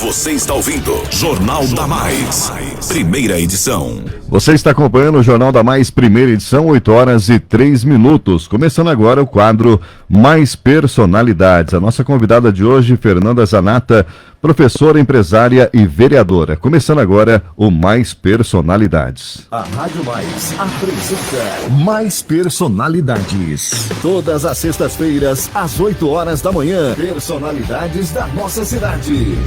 Você está ouvindo Jornal da Mais, primeira edição. Você está acompanhando o Jornal da Mais, primeira edição, 8h03. Começando agora o quadro Mais Personalidades. A nossa convidada de hoje, Fernanda Zanata, professora, empresária e vereadora. Começando agora o Mais Personalidades. A Rádio Mais apresenta Mais Personalidades. Todas as sextas-feiras, às 8h da manhã. Personalidades da nossa cidade.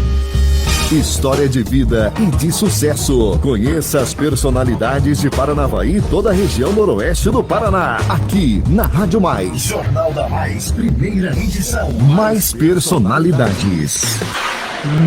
História de vida e de sucesso. Conheça as personalidades de Paranavaí e toda a região noroeste do Paraná. Aqui na Rádio Mais. Jornal da Mais, primeira edição. Mais Personalidades.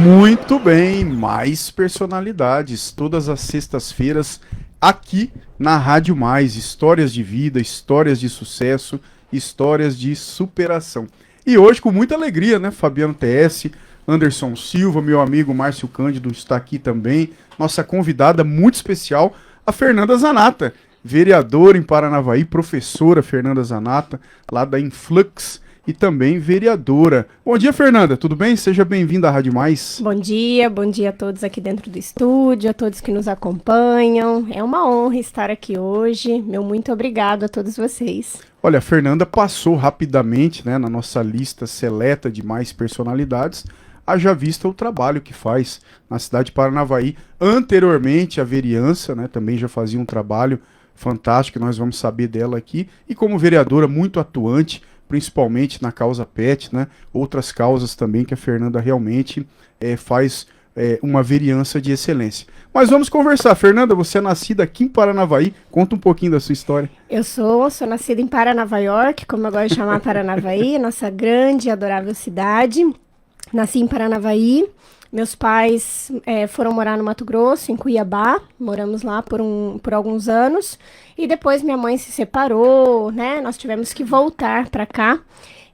Muito bem, Mais Personalidades. Todas as sextas-feiras aqui na Rádio Mais. Histórias de vida, histórias de sucesso, histórias de superação. E hoje com muita alegria, né? Fabiano TS, Anderson Silva, meu amigo Márcio Cândido está aqui também. Nossa convidada muito especial, a Fernanda Zanata, vereadora em Paranavaí, professora Fernanda Zanata, lá da Influx, e também vereadora. Bom dia, Fernanda, tudo bem? Seja bem-vinda à Rádio Mais. Bom dia a todos aqui dentro do estúdio, a todos que nos acompanham. É uma honra estar aqui hoje. Meu muito obrigado a todos vocês. Olha, a Fernanda passou rapidamente, né, na nossa lista seleta de Mais Personalidades, haja vista o trabalho que faz na cidade de Paranavaí. Anteriormente, a vereança, né, também já fazia um trabalho fantástico, que nós vamos saber dela aqui. E como vereadora muito atuante, principalmente na causa PET, né, outras causas também que a Fernanda realmente faz uma vereança de excelência. Mas vamos conversar. Fernanda, você é nascida aqui em Paranavaí. Conta um pouquinho da sua história. Eu sou nascida em Paranava York, como eu gosto de chamar Paranavaí, nossa grande e adorável cidade. Nasci em Paranavaí, meus pais foram morar no Mato Grosso, em Cuiabá, moramos lá por alguns anos, e depois minha mãe se separou, né, nós tivemos que voltar para cá,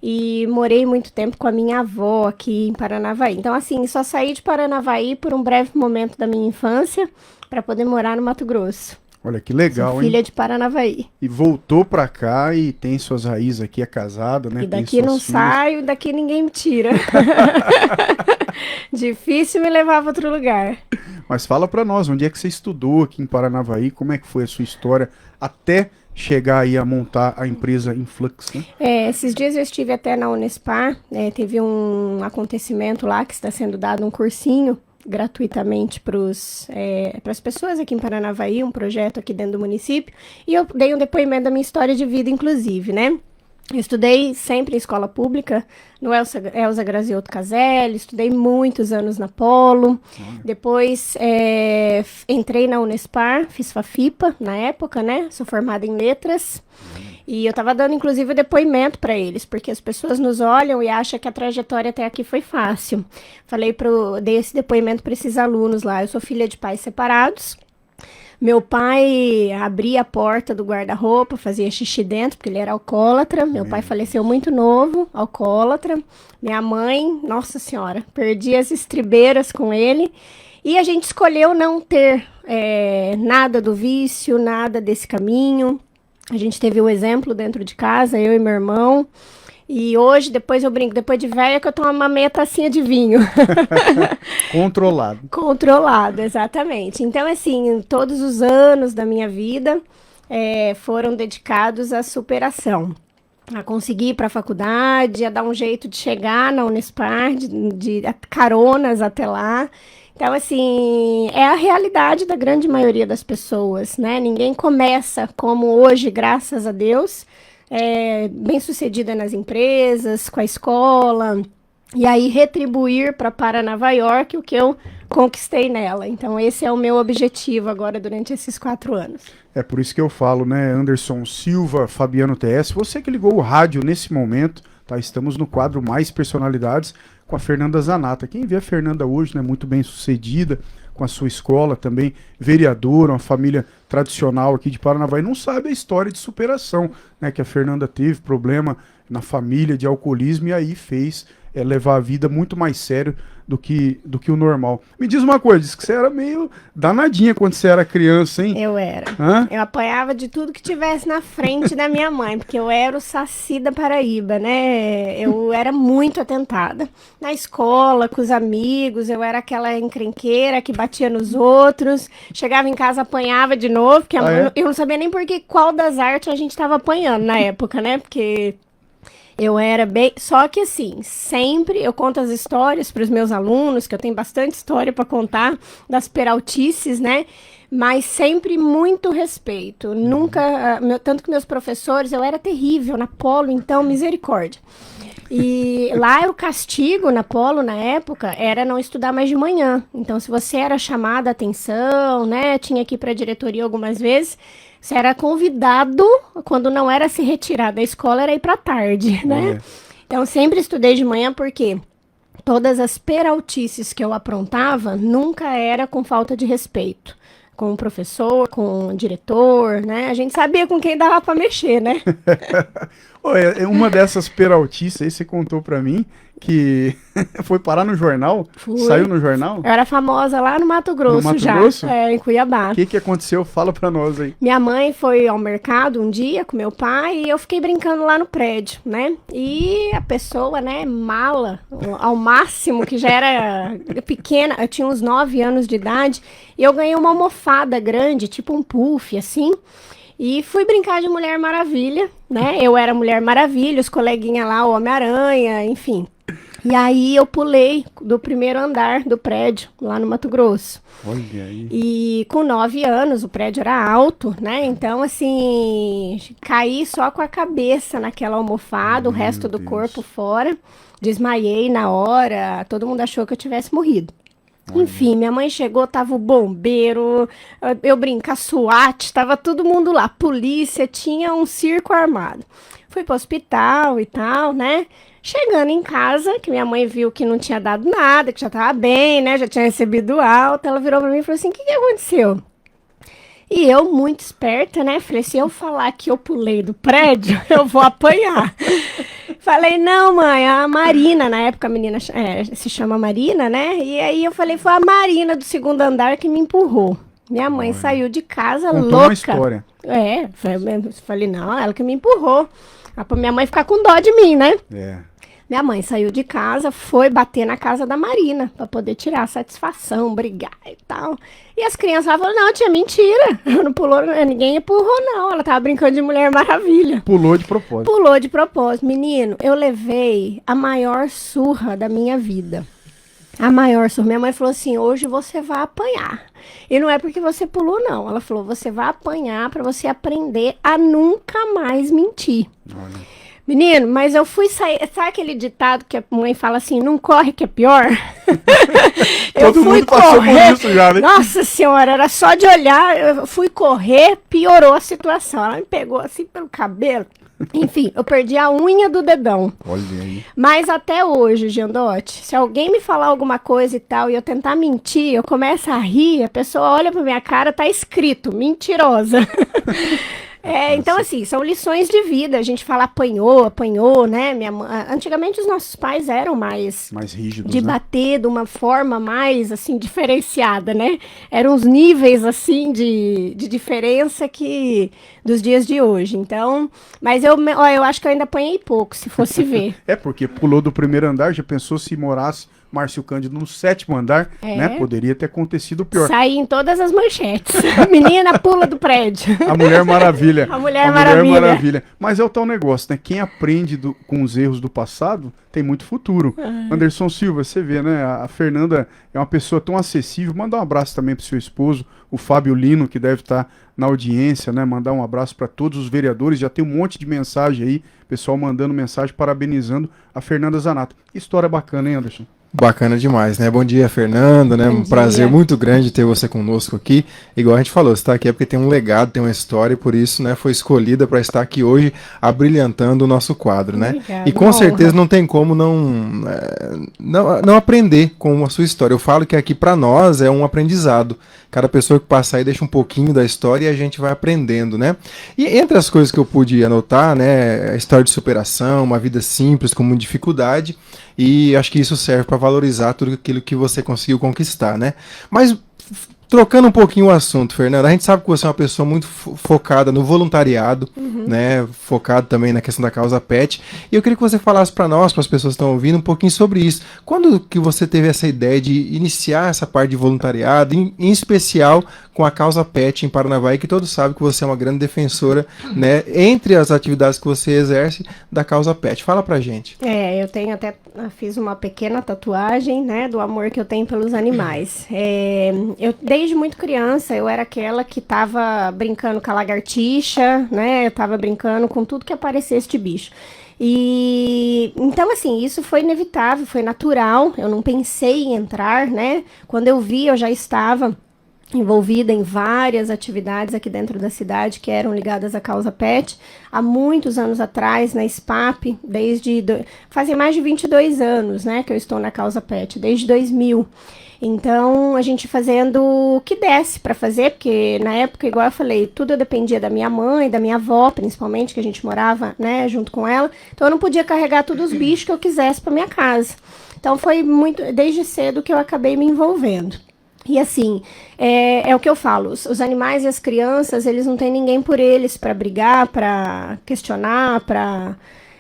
e morei muito tempo com a minha avó aqui em Paranavaí. Então, assim, só saí de Paranavaí por um breve momento da minha infância, para poder morar no Mato Grosso. Olha que legal, Sou filha de Paranavaí. E voltou pra cá e tem suas raízes aqui, é casada, né? E daqui não saio, daqui ninguém me tira. Difícil me levar para outro lugar. Mas fala pra nós, onde é que você estudou aqui em Paranavaí? Como é que foi a sua história até chegar aí a montar a empresa Influx, né? Esses dias eu estive até na Unespar, teve um acontecimento lá que está sendo dado um cursinho gratuitamente para as pessoas aqui em Paranavaí, um projeto aqui dentro do município, e eu dei um depoimento da minha história de vida, inclusive, né? Eu estudei sempre em escola pública, no Elza Graziotto Caselli, estudei muitos anos na Polo, depois entrei na Unespar, fiz FAFIPA na época, né? Sou formada em letras. E eu estava dando, inclusive, o depoimento para eles, porque as pessoas nos olham e acham que a trajetória até aqui foi fácil. Dei esse depoimento para esses alunos lá. Eu sou filha de pais separados. Meu pai abria a porta do guarda-roupa, fazia xixi dentro, porque ele era alcoólatra. Meu pai faleceu muito novo, alcoólatra. Minha mãe, nossa senhora, perdi as estribeiras com ele. E a gente escolheu não ter nada do vício, nada desse caminho. A gente teve o exemplo dentro de casa, eu e meu irmão. E hoje, depois eu brinco, depois de velha, que eu tomo uma meia tacinha de vinho. Controlado. Controlado, exatamente. Então, assim, todos os anos da minha vida foram dedicados à superação. A conseguir ir para a faculdade, a dar um jeito de chegar na Unespar, de caronas até lá. Então, assim, é a realidade da grande maioria das pessoas, né? Ninguém começa como hoje, graças a Deus, bem-sucedida nas empresas, com a escola, e aí retribuir para Paranava York o que eu conquistei nela. Então, esse é o meu objetivo agora durante esses 4 anos. É por isso que eu falo, né, Anderson Silva, Fabiano TS, você que ligou o rádio nesse momento, tá? Estamos no quadro Mais Personalidades com a Fernanda Zanata. Quem vê a Fernanda hoje, né, muito bem sucedida, com a sua escola também, vereadora, uma família tradicional aqui de Paranavaí, não sabe a história de superação, né, que a Fernanda teve problema na família de alcoolismo e aí fez levar a vida muito mais sério do que o normal. Me diz uma coisa, diz que você era meio danadinha quando você era criança, hein? Eu era. Hã? Eu apanhava de tudo que tivesse na frente da minha mãe, porque eu era o Saci da Paraíba, né? Eu era muito atentada. Na escola, com os amigos, eu era aquela encrenqueira que batia nos outros. Chegava em casa, apanhava de novo, porque eu não sabia nem qual das artes a gente estava apanhando na época, né? Porque eu era bem... Só que assim, sempre eu conto as histórias para os meus alunos, que eu tenho bastante história para contar, das peraltices, né? Mas sempre muito respeito. Nunca... tanto que meus professores, eu era terrível na polo, então, misericórdia. E lá o castigo na polo, na época, era não estudar mais de manhã. Então, se você era chamada a atenção, né? Tinha que ir para a diretoria algumas vezes... Você era convidado, quando não era se retirar da escola, era ir para tarde, né? Então, sempre estudei de manhã, porque todas as peraltices que eu aprontava nunca era com falta de respeito. Com o professor, com o diretor, né? A gente sabia com quem dava para mexer, né? Uma dessas peraltices aí, você contou para mim, que foi parar no jornal? Saiu no jornal? Eu era famosa lá no Mato Grosso. No Mato Grosso? Em Cuiabá. O que aconteceu? Fala pra nós aí. Minha mãe foi ao mercado um dia com meu pai e eu fiquei brincando lá no prédio, né? E a pessoa, né, mala, ao máximo, que já era pequena, eu tinha uns 9 anos de idade, e eu ganhei uma almofada grande, tipo um puff, assim, e fui brincar de Mulher Maravilha, né? Eu era Mulher Maravilha, os coleguinhas lá, o Homem-Aranha, enfim. E aí eu pulei do primeiro andar do prédio, lá no Mato Grosso. Olha aí. E com 9 anos, o prédio era alto, né? Então, assim, caí só com a cabeça naquela almofada, o resto do corpo fora. Desmaiei na hora, todo mundo achou que eu tivesse morrido. Enfim, minha mãe chegou, tava o bombeiro, eu brinco, a SWAT, tava todo mundo lá, polícia, tinha um circo armado. Fui pro hospital e tal, né? Chegando em casa, que minha mãe viu que não tinha dado nada, que já tava bem, né? Já tinha recebido alta, ela virou pra mim e falou assim, o que aconteceu? E eu, muito esperta, né? Falei, se eu falar que eu pulei do prédio, eu vou apanhar. Falei, não, mãe, a Marina, na época a menina se chama Marina, né? E aí eu falei, foi a Marina do segundo andar que me empurrou. Minha mãe saiu de casa Contou louca. uma história. Falei, não, ela que me empurrou. Pra minha mãe ficar com dó de mim, né? Minha mãe saiu de casa, foi bater na casa da Marina, pra poder tirar a satisfação, brigar e tal. E as crianças falaram, não, tia, mentira. Não pulou, ninguém empurrou, não. Ela tava brincando de Mulher Maravilha. Pulou de propósito. Pulou de propósito. Menino, eu levei a maior surra da minha vida. A maior surra. Minha mãe falou assim, hoje você vai apanhar. E não é porque você pulou, não. Ela falou, você vai apanhar pra você aprender a nunca mais mentir. Olha. Menino, mas eu fui sair... Sabe aquele ditado que a mãe fala assim, não corre que é pior? Todo mundo passou por isso já, né? Nossa senhora, era só de olhar, eu fui correr, piorou a situação. Ela me pegou assim pelo cabelo. Enfim, eu perdi a unha do dedão. Olha aí. Mas até hoje, Giandotti, se alguém me falar alguma coisa e tal, e eu tentar mentir, eu começo a rir, a pessoa olha pra minha cara, tá escrito, mentirosa. Então, assim, são lições de vida. A gente fala apanhou, né? Antigamente os nossos pais eram mais rígidos, de né? bater de uma forma mais, assim, diferenciada, né? Eram os níveis, assim, de diferença que dos dias de hoje. Então, mas eu acho que eu ainda apanhei pouco, se fosse ver. Porque pulou do primeiro andar, já pensou se morasse Márcio Cândido no 7º andar, né? Poderia ter acontecido pior. Saí em todas as manchetes. Menina pula do prédio. A Mulher Maravilha. A Mulher Maravilha. Mas é o tal negócio, né? Quem aprende com os erros do passado tem muito futuro. Anderson Silva, você vê, né? A Fernanda é uma pessoa tão acessível. Mandar um abraço também pro seu esposo, o Fábio Lino, que deve estar na audiência, né? Mandar um abraço para todos os vereadores. Já tem um monte de mensagem aí, pessoal mandando mensagem parabenizando a Fernanda Zanata. História bacana, hein, Anderson? Bacana demais, né? Bom dia, Fernanda, né? Um prazer muito grande ter você conosco aqui. Igual a gente falou, você está aqui é porque tem um legado, tem uma história, e por isso, né, foi escolhida para estar aqui hoje, abrilhantando o nosso quadro, né? Obrigada, e com certeza não tem como não aprender com a sua história. Eu falo que aqui para nós é um aprendizado. Cada pessoa que passa aí deixa um pouquinho da história e a gente vai aprendendo, né? E entre as coisas que eu pude anotar, né, a história de superação, uma vida simples, com muita dificuldade, E acho que isso serve para valorizar tudo aquilo que você conseguiu conquistar, né? Mas trocando um pouquinho o assunto, Fernanda, a gente sabe que você é uma pessoa muito focada no voluntariado, né? Focado também na questão da causa pet. E eu queria que você falasse para nós, para as pessoas que estão ouvindo, um pouquinho sobre isso. Quando que você teve essa ideia de iniciar essa parte de voluntariado, em especial com a causa pet em Paranavaí, que todos sabem que você é uma grande defensora, né? Entre as atividades que você exerce da causa pet. Fala pra gente. Eu tenho fiz uma pequena tatuagem, né, do amor que eu tenho pelos animais. Desde muito criança, eu era aquela que tava brincando com a lagartixa, né, eu tava brincando com tudo que aparecesse de bicho. E então, assim, isso foi inevitável, foi natural, eu não pensei em entrar, né, quando eu vi, eu já estava envolvida em várias atividades aqui dentro da cidade que eram ligadas à causa pet, há muitos anos atrás, na SPAP, fazem mais de 22 anos, né, que eu estou na causa pet, desde 2000. Então, a gente fazendo o que desse para fazer, porque na época, igual eu falei, tudo dependia da minha mãe, da minha avó, principalmente, que a gente morava, né, junto com ela. Então, eu não podia carregar todos os bichos que eu quisesse para minha casa. Então, foi desde cedo que eu acabei me envolvendo. E assim, é o que eu falo, os animais e as crianças, eles não têm ninguém por eles para brigar, para questionar,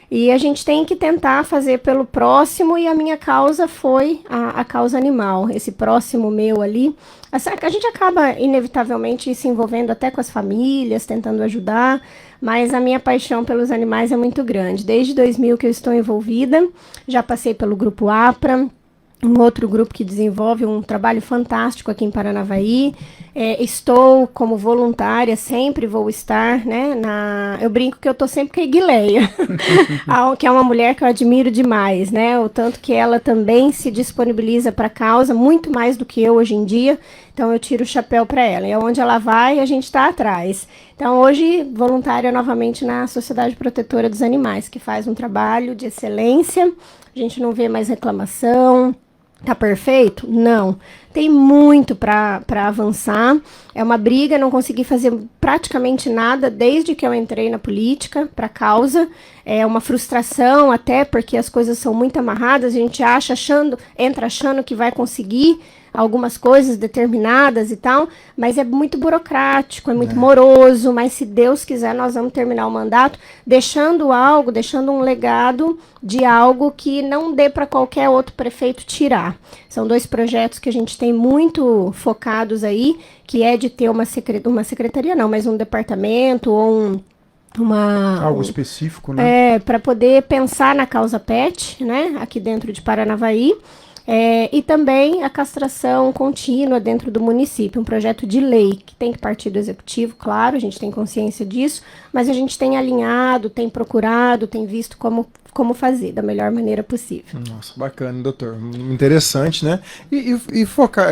e a gente tem que tentar fazer pelo próximo, e a minha causa foi a causa animal, esse próximo meu ali. A gente acaba inevitavelmente se envolvendo até com as famílias, tentando ajudar, mas a minha paixão pelos animais é muito grande. Desde 2000 que eu estou envolvida, já passei pelo Grupo APRA, um outro grupo que desenvolve um trabalho fantástico aqui em Paranavaí. Estou como voluntária, sempre vou estar, né? Eu brinco que eu estou sempre com a Guileia, que é uma mulher que eu admiro demais, né? O tanto que ela também se disponibiliza para a causa, muito mais do que eu hoje em dia. Então eu tiro o chapéu para ela. E onde ela vai, a gente está atrás. Então hoje, voluntária novamente na Sociedade Protetora dos Animais, que faz um trabalho de excelência. A gente não vê mais reclamação. Tá perfeito? Não. Tem muito para avançar. É uma briga, não consegui fazer praticamente nada desde que eu entrei na política para a causa. É uma frustração até porque as coisas são muito amarradas. A gente entra achando que vai conseguir algumas coisas determinadas e tal, mas é muito burocrático, é muito moroso, mas se Deus quiser nós vamos terminar o mandato deixando um legado de algo que não dê para qualquer outro prefeito tirar. São 2 projetos que a gente tem muito focados aí, que é de ter uma secretaria não, mas um departamento ou algo específico, né? Para poder pensar na causa pet, né, aqui dentro de Paranavaí. E também a castração contínua dentro do município, um projeto de lei que tem que partir do executivo, claro, a gente tem consciência disso, mas a gente tem alinhado, tem procurado, tem visto como fazer da melhor maneira possível. Nossa, bacana, doutor. Interessante, né? E focar,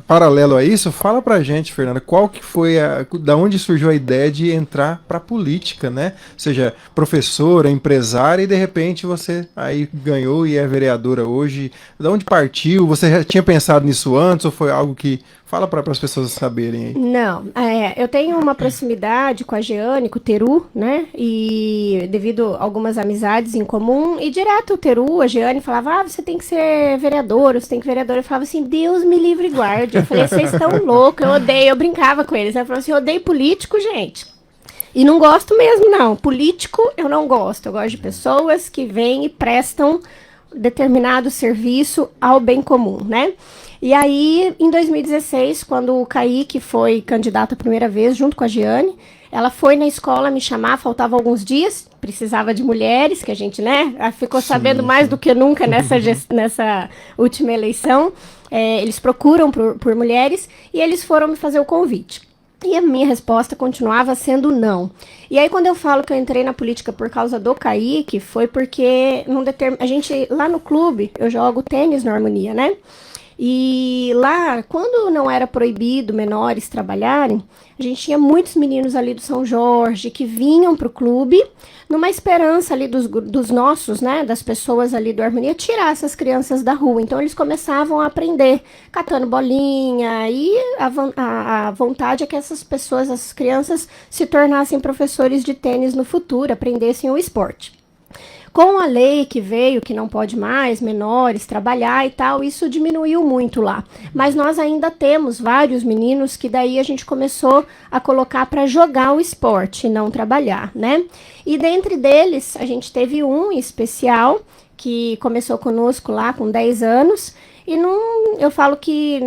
paralelo a isso, fala pra gente, Fernanda, qual que foi da onde surgiu a ideia de entrar pra política, né? Ou seja, professora, empresária, e de repente você aí ganhou e é vereadora hoje. Da onde partiu? Você já tinha pensado nisso antes ou foi algo que... Fala para as pessoas saberem aí. Não, eu tenho uma proximidade com a Jeane, com o Teru, né? E devido a algumas amizades em comum, e direto o Teru, a Jeane falava, você tem que ser vereador, você tem que ser vereador. Eu falava assim, Deus me livre e guarde. Eu falei, vocês estão loucos, eu brincava com eles. Ela falou assim, eu odeio político, gente. E não gosto mesmo, não. Político eu não gosto. Eu gosto de pessoas que vêm e prestam determinado serviço ao bem comum, né? E aí, em 2016, quando o Kaique foi candidato a primeira vez, junto com a Jeane, ela foi na escola me chamar, faltavam alguns dias, precisava de mulheres, que a gente, né, ficou sabendo mais do que nunca nessa última eleição. Eles procuram por mulheres e eles foram me fazer o convite. E a minha resposta continuava sendo não. E aí, quando eu falo que eu entrei na política por causa do Kaique, foi porque a gente, lá no clube, eu jogo tênis no Harmonia, né? E lá, quando não era proibido menores trabalharem, a gente tinha muitos meninos ali do São Jorge que vinham para o clube, numa esperança ali dos nossos, né, das pessoas ali do Harmonia, tirar essas crianças da rua. Então eles começavam a aprender, catando bolinha, e a vontade é que essas pessoas, essas crianças, se tornassem professores de tênis no futuro, aprendessem o esporte. Com a lei que veio, que não pode mais menores trabalhar e tal, isso diminuiu muito lá. Mas nós ainda temos vários meninos que daí a gente começou a colocar para jogar o esporte e não trabalhar, né? E dentre deles, a gente teve um especial que começou conosco lá com 10 anos e eu falo que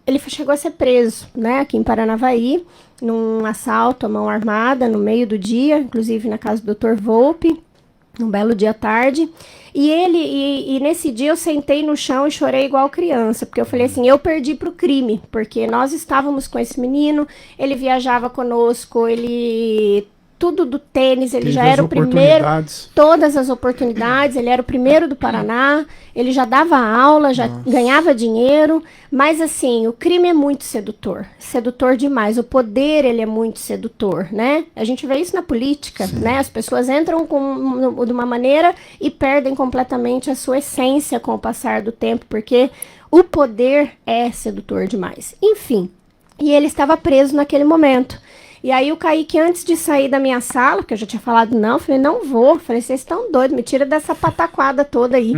ele chegou a ser preso, né, aqui em Paranavaí, num assalto à mão armada no meio do dia, inclusive na casa do Dr. Volpe, um belo dia à tarde, e nesse dia eu sentei no chão e chorei igual criança, porque eu falei assim, eu perdi pro crime, porque nós estávamos com esse menino, ele viajava conosco, tudo do tênis, ele já era o primeiro, todas as oportunidades, ele era o primeiro do Paraná, ele já dava aula, já ganhava dinheiro, mas assim, o crime é muito sedutor demais, o poder ele é muito sedutor, né? A gente vê isso na política, né? As pessoas entram de uma maneira e perdem completamente a sua essência com o passar do tempo, porque o poder é sedutor demais. Enfim, e ele estava preso naquele momento. E aí o Kaique, antes de sair da minha sala, porque eu já tinha falado não, eu falei, não vou. Falei, vocês estão doidos, me tira dessa pataquada toda aí.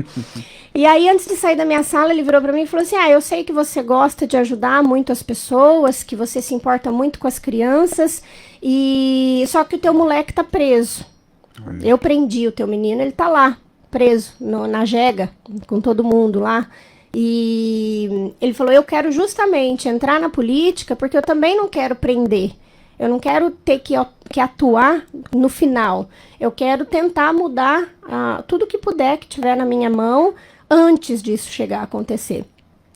E aí, antes de sair da minha sala, ele virou pra mim e falou assim, eu sei que você gosta de ajudar muito as pessoas, que você se importa muito com as crianças, só que o teu moleque tá preso. Eu prendi o teu menino, ele tá lá, preso, na jega, com todo mundo lá. E ele falou, eu quero justamente entrar na política, porque eu também não quero prender. Eu não quero ter que atuar no final. Eu quero tentar mudar tudo que puder, que tiver na minha mão, antes disso chegar a acontecer.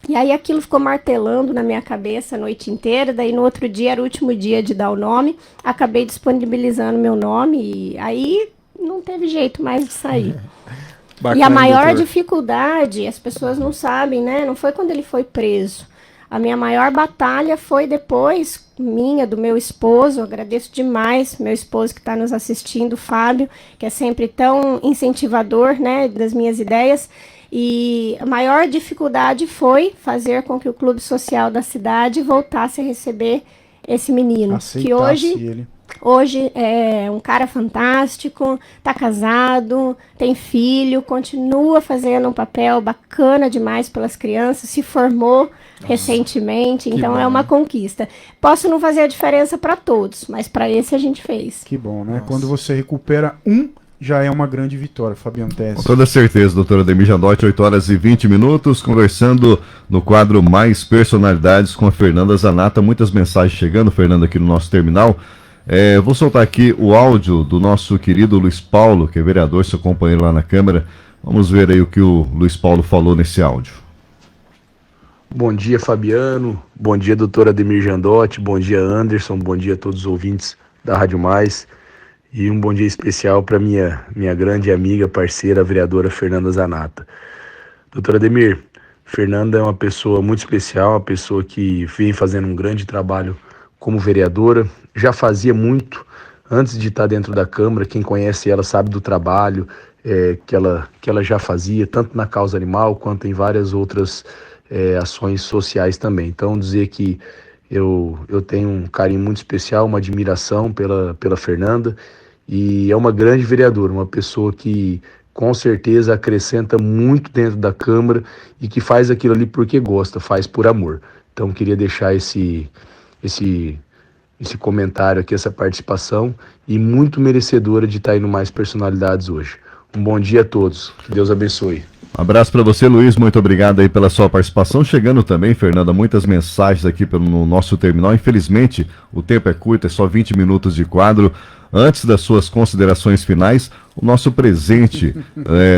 E aí aquilo ficou martelando na minha cabeça a noite inteira. Daí no outro dia, era o último dia de dar o nome. Acabei disponibilizando meu nome e aí não teve jeito mais de sair. Bacana, e a maior dificuldade, as pessoas não sabem, né? Não foi quando ele foi preso. A minha maior batalha foi depois, do meu esposo. Eu agradeço demais meu esposo que está nos assistindo, o Fábio, que é sempre tão incentivador, né, das minhas ideias. E a maior dificuldade foi fazer com que o Clube Social da cidade voltasse a receber esse menino. Que hoje é um cara fantástico, tá casado, tem filho, continua fazendo um papel bacana demais pelas crianças, se formou recentemente, então bom, é uma conquista. Posso não fazer a diferença para todos, mas para esse a gente fez. Que bom, né? Nossa. Quando você recupera já é uma grande vitória, Fabiano Tess. Com toda certeza, doutora Ademir Jandotti, 8 horas e 20 minutos, conversando no quadro Mais Personalidades com a Fernanda Zanata. Muitas mensagens chegando, Fernanda, aqui no nosso terminal. Vou soltar aqui o áudio do nosso querido Luiz Paulo, que é vereador, seu companheiro lá na Câmara. Vamos ver aí o que o Luiz Paulo falou nesse áudio. Bom dia, Fabiano. Bom dia, doutora Ademir Jandotti. Bom dia, Anderson. Bom dia a todos os ouvintes da Rádio Mais. E um bom dia especial para minha grande amiga, parceira, a vereadora Fernanda Zanata. Doutora Ademir, Fernanda é uma pessoa muito especial, uma pessoa que vem fazendo um grande trabalho como vereadora. Já fazia muito antes de estar dentro da Câmara. Quem conhece ela sabe do trabalho que ela já fazia, tanto na causa animal quanto em várias outras ações sociais também. Então, dizer que eu tenho um carinho muito especial, uma admiração pela Fernanda, e é uma grande vereadora, uma pessoa que com certeza acrescenta muito dentro da Câmara e que faz aquilo ali porque gosta, faz por amor. Então, queria deixar esse comentário aqui, essa participação, e muito merecedora de estar aí no Mais Personalidades hoje. Um bom dia a todos, que Deus abençoe. Um abraço para você, Luiz, muito obrigado aí pela sua participação. Chegando também, Fernanda, muitas mensagens aqui no nosso terminal. Infelizmente, o tempo é curto, é só 20 minutos de quadro. Antes das suas considerações finais, o nosso presente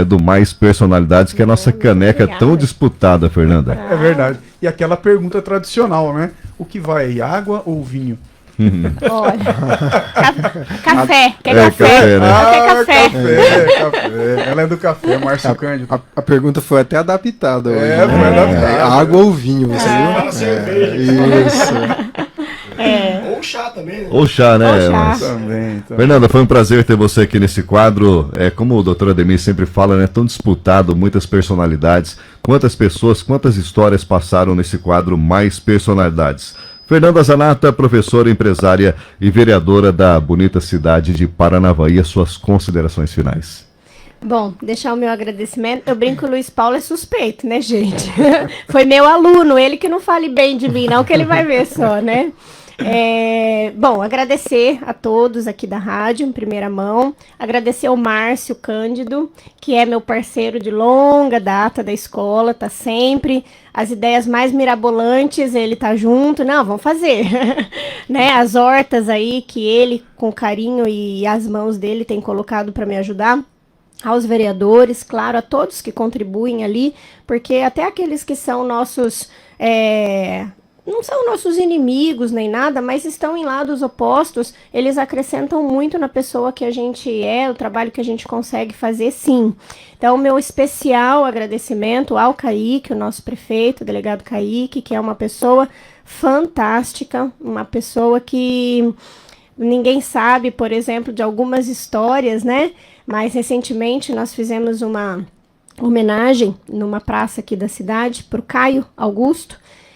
do Mais Personalidades, que é a nossa caneca tão disputada, Fernanda. É verdade. E aquela pergunta tradicional, né? O que vai, água ou vinho? Olha, café, quer café? Né? Café. Ela é do café, Márcio Cândido. A pergunta foi até adaptada hoje. Foi adaptada. Água ou vinho, você viu? Isso. Ou chá também, né? Ou chá, né? Ou chá. Também. Fernanda, foi um prazer ter você aqui nesse quadro. Como o doutor Ademir sempre fala, né? Tão disputado, muitas personalidades. Quantas pessoas, quantas histórias passaram nesse quadro Mais Personalidades. Fernanda Zanata, professora, empresária e vereadora da bonita cidade de Paranavaí, as suas considerações finais. Bom, deixar o meu agradecimento. Eu brinco que o Luiz Paulo é suspeito, né, gente? Foi meu aluno, ele que não fale bem de mim, não, que ele vai ver só, né? Bom, agradecer a todos aqui da rádio, em primeira mão. Agradecer ao Márcio Cândido, que é meu parceiro de longa data da escola, tá sempre. As ideias mais mirabolantes, ele tá junto. Não, vamos fazer. Né? As hortas aí que ele, com carinho e as mãos dele, tem colocado para me ajudar. Aos vereadores, claro, a todos que contribuem ali, porque até aqueles que são nossos... não são nossos inimigos nem nada, mas estão em lados opostos, eles acrescentam muito na pessoa que a gente é, o trabalho que a gente consegue fazer, sim. Então, meu especial agradecimento ao Kaique, o nosso prefeito, o delegado Kaique, que é uma pessoa fantástica, uma pessoa que ninguém sabe, por exemplo, de algumas histórias, né? Mas, recentemente, nós fizemos uma homenagem numa praça aqui da cidade para o Caio Augusto,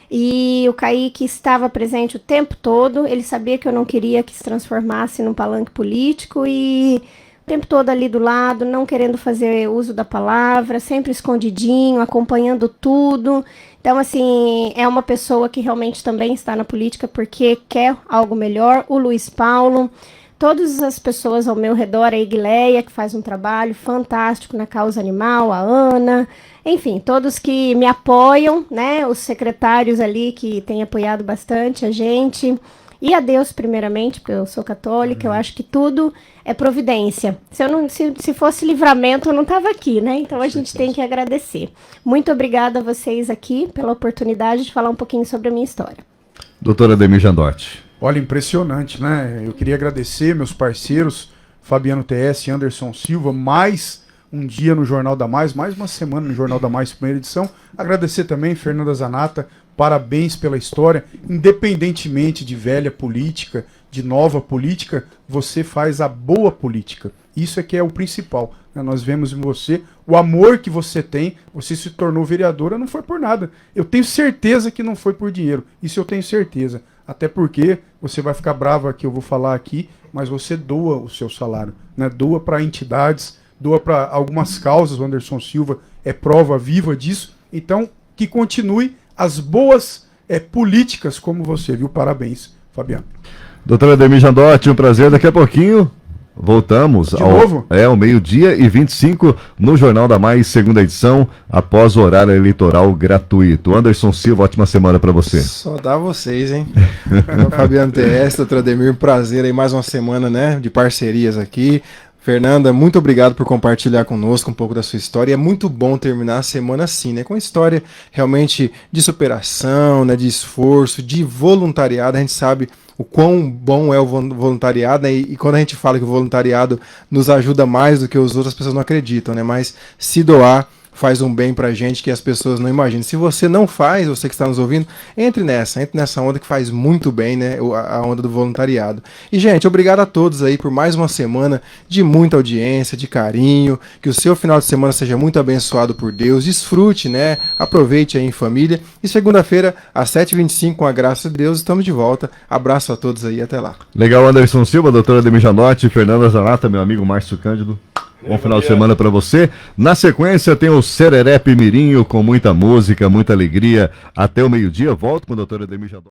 e o Kaique estava presente o tempo todo. Ele sabia que eu não queria que se transformasse num palanque político e o tempo todo ali do lado, não querendo fazer uso da palavra, sempre escondidinho, acompanhando tudo. Então, assim, é uma pessoa que realmente também está na política porque quer algo melhor. O Luiz Paulo, todas as pessoas ao meu redor, a Igleia, que faz um trabalho fantástico na causa animal, a Ana... Enfim, todos que me apoiam, né? Os secretários ali que têm apoiado bastante a gente. E a Deus, primeiramente, porque eu sou católica, eu acho que tudo é providência. Se fosse livramento, eu não estava aqui, né? Então a gente tem que agradecer. Muito obrigada a vocês aqui pela oportunidade de falar um pouquinho sobre a minha história. Doutora Ademir Jandotti. Olha, impressionante, né? Eu queria agradecer meus parceiros, Fabiano TS, Anderson Silva, mais um dia no Jornal da Mais uma semana no Jornal da Mais, primeira edição. Agradecer também Fernanda Zanata, parabéns pela história. Independentemente de velha política, de nova política, você faz a boa política. Isso é que é o principal, né? Nós vemos em você o amor que você tem. Você se tornou vereadora, não foi por nada. Eu tenho certeza que não foi por dinheiro. Isso eu tenho certeza. Até porque você vai ficar brava que eu vou falar aqui, mas você doa o seu salário, né? Doa para entidades, doa para algumas causas. O Anderson Silva é prova viva disso. Então, que continue as boas políticas como você, viu? Parabéns, Fabiano. Doutora Ademir Jandotti, um prazer. Daqui a pouquinho voltamos ao meio-dia e 25 no Jornal da Mais, segunda edição, após o horário eleitoral gratuito. Anderson Silva, ótima semana para você. Só dá vocês, hein? Fabiano TS, doutora Ademir, um prazer aí, mais uma semana, né, de parcerias aqui. Fernanda, muito obrigado por compartilhar conosco um pouco da sua história. É muito bom terminar a semana assim, né? Com a história realmente de superação, né? De esforço, de voluntariado. A gente sabe o quão bom é o voluntariado, né? E quando a gente fala que o voluntariado nos ajuda mais do que os outros, as pessoas não acreditam, né? Mas se doar faz um bem pra gente que as pessoas não imaginam. Se você não faz, você que está nos ouvindo, entre nessa onda que faz muito bem, né, a onda do voluntariado. E, gente, obrigado a todos aí por mais uma semana de muita audiência, de carinho, que o seu final de semana seja muito abençoado por Deus, desfrute, né, aproveite aí em família, e segunda-feira, às 7h25, com a graça de Deus, estamos de volta. Abraço a todos aí, até lá. Legal, Anderson Silva, doutora Ademir Jandotti, Fernanda Zanata, meu amigo Márcio Cândido. Bom final de semana para você. Na sequência tem o Sereré Mirinho com muita música, muita alegria. Até o meio-dia. Volto com o doutor Ademir Jandotti.